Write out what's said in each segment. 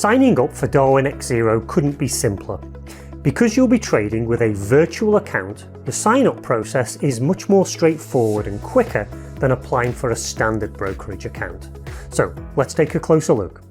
Signing up for Darwinex Zero couldn't be simpler. Because you'll be trading with a virtual account, the sign-up process is much more straightforward and quicker than applying for a standard brokerage account. So let's take a closer look.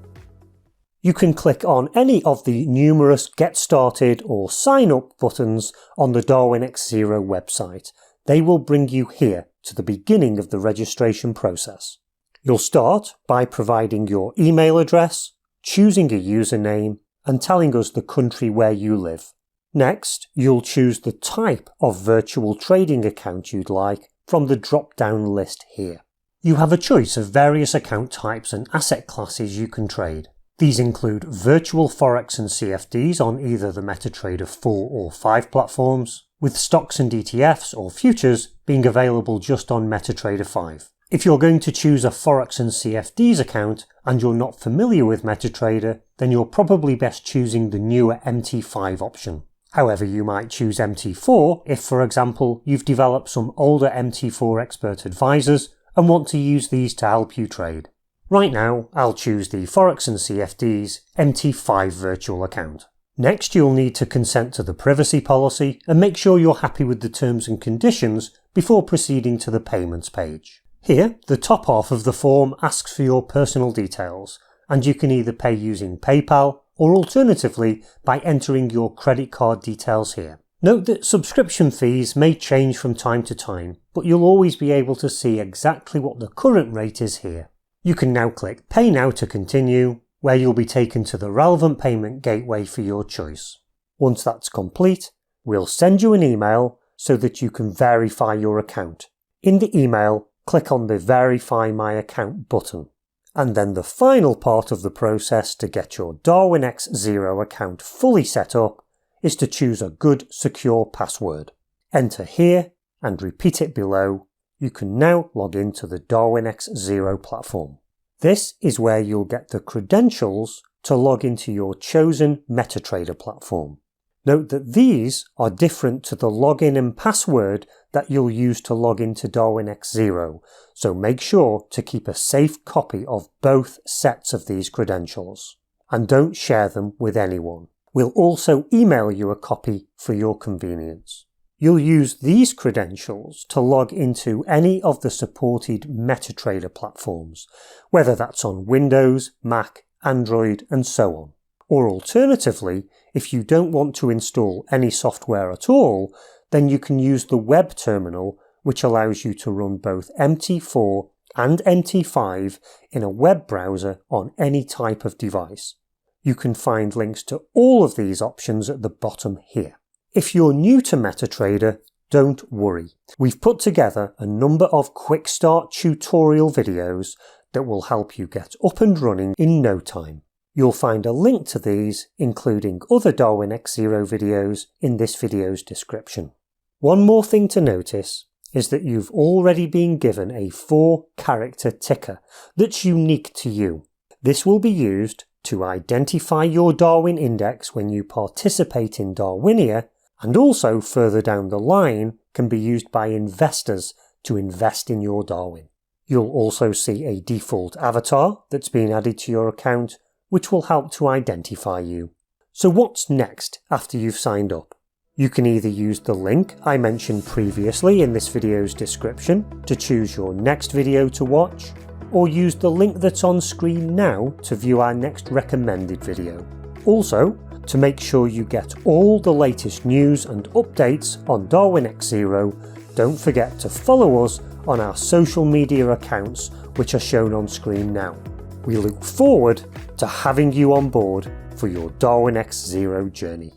You can click on any of the numerous Get Started or Sign Up buttons on the Darwinex Zero website. They will bring you here to the beginning of the registration process. You'll start by providing your email address, choosing a username, and telling us the country where you live. Next, you'll choose the type of virtual trading account you'd like from the drop-down list here. You have a choice of various account types and asset classes you can trade. These include virtual Forex and CFDs on either the MetaTrader 4 or 5 platforms, with stocks and ETFs or futures being available just on MetaTrader 5. If you're going to choose a Forex and CFDs account and you're not familiar with MetaTrader, then you're probably best choosing the newer MT5 option. However, you might choose MT4 if, for example, you've developed some older MT4 expert advisors and want to use these to help you trade. Right now, I'll choose the Forex and CFDs MT5 virtual account. Next, you'll need to consent to the privacy policy and make sure you're happy with the terms and conditions before proceeding to the payments page. Here, the top half of the form asks for your personal details, and you can either pay using PayPal or alternatively by entering your credit card details here. Note that subscription fees may change from time to time, but you'll always be able to see exactly what the current rate is here. You can now click Pay Now to continue, where you'll be taken to the relevant payment gateway for your choice. Once that's complete, we'll send you an email so that you can verify your account. In the email, click on the Verify My Account button. And then the final part of the process to get your Darwinex Zero account fully set up is to choose a good, secure password. Enter here and repeat it below. You can now log into the Darwinex Zero platform. This is where you'll get the credentials to log into your chosen MetaTrader platform. Note that these are different to the login and password that you'll use to log into Darwinex Zero, so make sure to keep a safe copy of both sets of these credentials. And don't share them with anyone. We'll also email you a copy for your convenience. You'll use these credentials to log into any of the supported MetaTrader platforms, whether that's on Windows, Mac, Android, and so on. Or alternatively, if you don't want to install any software at all, then you can use the web terminal, which allows you to run both MT4 and MT5 in a web browser on any type of device. You can find links to all of these options at the bottom here. If you're new to MetaTrader, don't worry. We've put together a number of quick start tutorial videos that will help you get up and running in no time. You'll find a link to these, including other Darwinex Zero videos, in this video's description. One more thing to notice is that you've already been given a 4-character ticker that's unique to you. This will be used to identify your Darwin index when you participate in Darwinia, and also further down the line can be used by investors to invest in your Darwin. You'll also see a default avatar that's been added to your account, which will help to identify you. So what's next after you've signed up? You can either use the link I mentioned previously in this video's description to choose your next video to watch, or use the link that's on screen now to view our next recommended video. Also, to make sure you get all the latest news and updates on Darwinex Zero, don't forget to follow us on our social media accounts, which are shown on screen now. We look forward to having you on board for your Darwinex Zero journey.